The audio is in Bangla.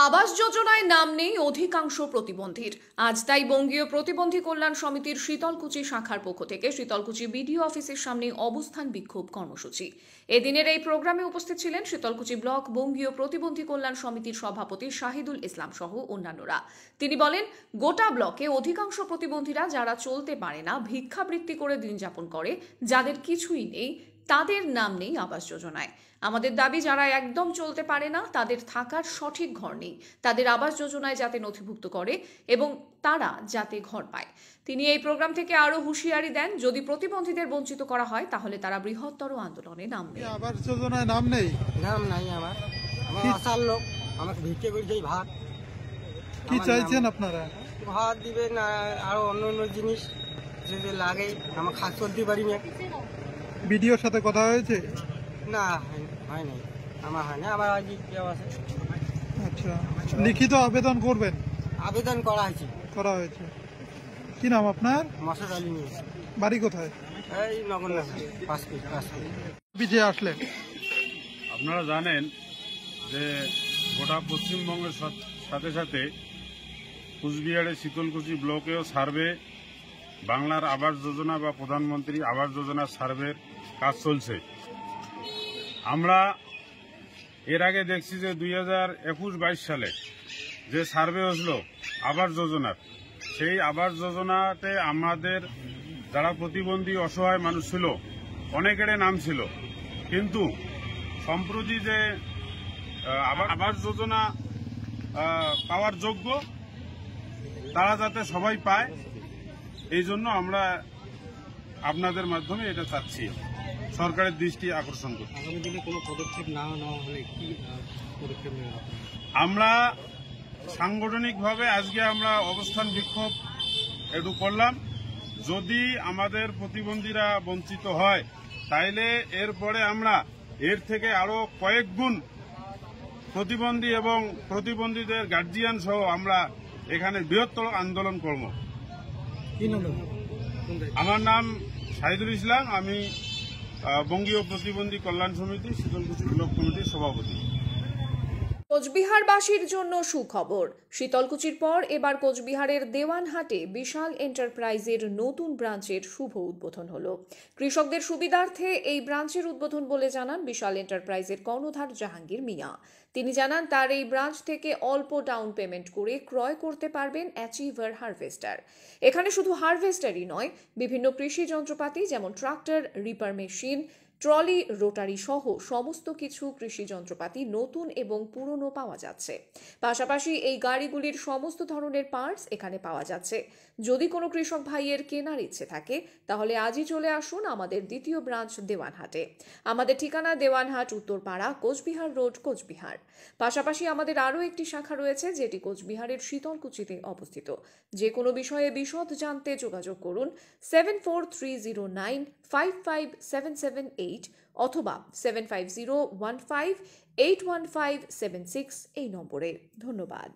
আবাস যোজনায় নাম নেই অধিকাংশ প্রতিবন্ধীর। আজ তাই বঙ্গীয় প্রতিবন্ধী কল্যাণ সমিতির শীতলকুচি শাখার পক্ষ থেকে শীতলকুচি বিডিও অফিসের সামনে অবস্থান বিক্ষোভ কর্মসূচি। এদিনের এই প্রোগ্রামে উপস্থিত ছিলেন শীতলকুচি ব্লক বঙ্গীয় প্রতিবন্ধী কল্যাণ সমিতির সভাপতি শাহিদুল ইসলাম সহ অন্যান্যরা। তিনি বলেন, গোটা ব্লকে অধিকাংশ প্রতিবন্ধীরা যারা চলতে পারে না, ভিক্ষাবৃত্তি করে দিন যাপন করে, যাদের কিছুই নেই, তাদের নাম নেই আবাস যোজনায়। আমাদের দাবি, যারা একদম চলতে পারে না, তাদের থাকার সঠিক ঘর নেই, তাদের আবাস যোজনায় যাতে নথিভুক্ত করে এবং তারা যাতে ঘর পায়। তিনি এই প্রোগ্রাম থেকে আরো হুঁশিয়ারি দেন, যদি প্রতিবন্ধীদের বঞ্চিত করা হয় তাহলে তারা বৃহত্তর আন্দোলনে নামবে। আবাস যোজনায় নাম নেই? নাম নাই আমার আসার লোক, আমাকে ভিক্ষে করে দেয় ভাত। কি চাইছেন আপনারা? ভাত দিবে না, আরো অন্য অন্য জিনিস যদি লাগে, আমার খাস চলতে পারি না। বিডিওর সাথে কথা হয়েছে? না, হয় নাই, আমার হয় না। আবার আজ কেউ আছে। আচ্ছা, লিখিত আবেদন করবেন? আবেদন করা হয়েছে। কি নাম আপনার? মশার আলী নিয়ে। বাড়ি কোথায়? এই নগর না, পাঁচ পিছিয়ে আসলেন। আপনারা জানেন যে গোটা পশ্চিমবঙ্গের সাথে সাথে কুচবিহারের শীতলকুচি ব্লকেও সার্ভে, বাংলার আবাস যোজনা বা প্রধানমন্ত্রী আবাস যোজনার সার্ভের কাজ চলছে। আমরা এর আগে দেখছি যে 2021-22 সালে যে সার্ভে হয়েছিল আবাস যোজনার, সেই আবাস যোজনাতে আমাদের যারা প্রতিবন্ধী অসহায় মানুষ ছিল, অনেকের নাম ছিল, কিন্তু সম্প্রতি যে আবাস যোজনা পাওয়ার যোগ্য, তারা যাতে সবাই পায়, এই জন্য আমরা আপনাদের মাধ্যমে এটা চাচ্ছি, সরকারের দৃষ্টি আকর্ষণ করতে। আগামী দিনে কোনো পদক্ষেপ না নেওয়া হলে কি পদক্ষেপ নেওয়া হবে? আমরা সাংগঠনিকভাবে আজকে আমরা অবস্থান বিক্ষোভ একটু করলাম। যদি আমাদের প্রতিবন্ধীরা বঞ্চিত হয়, তাইলে এরপরে আমরা এর থেকে আরো কয়েক গুণ প্রতিবন্ধী এবং প্রতিবন্ধীদের গার্জিয়ান সহ আমরা এখানে বৃহত্তর আন্দোলন করব। আমার নাম শাহিদুল ইসলাম, আমি বঙ্গীয় প্রতিবন্ধী কল্যাণ সমিতি শীতলকুচি ব্লক কমিটির সভাপতি। কোচবিহারবাসীর জন্য সুখবর। শীতলকুচির পর এবার কোচবিহারের দেওয়ানহাটে বিশাল এন্টারপ্রাইজের নতুন ব্রাঞ্চের শুভ উদ্বোধন হলো। কৃষকদের সুবিধার্থে এই ব্রাঞ্চের উদ্বোধন বলে জানান বিশাল এন্টারপ্রাইজের কর্ণধার জাহাঙ্গীর মিয়া। তিনি জানান, তার এই ব্রাঞ্চ থেকে অল্প ডাউন পেমেন্ট করে ক্রয় করতে পারবেন অ্যাচিভার হারভেস্টার। এখানে শুধু হারভেস্টারই নয়, বিভিন্ন কৃষি যন্ত্রপাতি যেমন tractor, reaper machine, trolley, rotary সহ সমস্ত কিছু কৃষি যন্ত্রপাতি নতুন এবং পুরনো পাওয়া যাচ্ছে। পাশাপাশি এই গাড়িগুলির সমস্ত ধরনের পার্টস এখানে পাওয়া যাচ্ছে। যদি কোনো কৃষক ভাইয়ের কেনার ইচ্ছে থাকে, তাহলে আজই চলে আসুন আমাদের দ্বিতীয় ব্রাঞ্চ দেওয়ানহাটে। আমাদের ঠিকানা দেওয়ানহাট, উত্তরপাড়া, কোচবিহার রোড, কোচবিহার। পাশাপাশি আমাদের আরও একটি শাখা রয়েছে, যেটি কোচবিহারের শীতলকুচিতে অবস্থিত। যে কোনো বিষয়ে বিশদ জানতে যোগাযোগ করুন 7430955778 অথবা 7501581576 এই নম্বরে। ধন্যবাদ।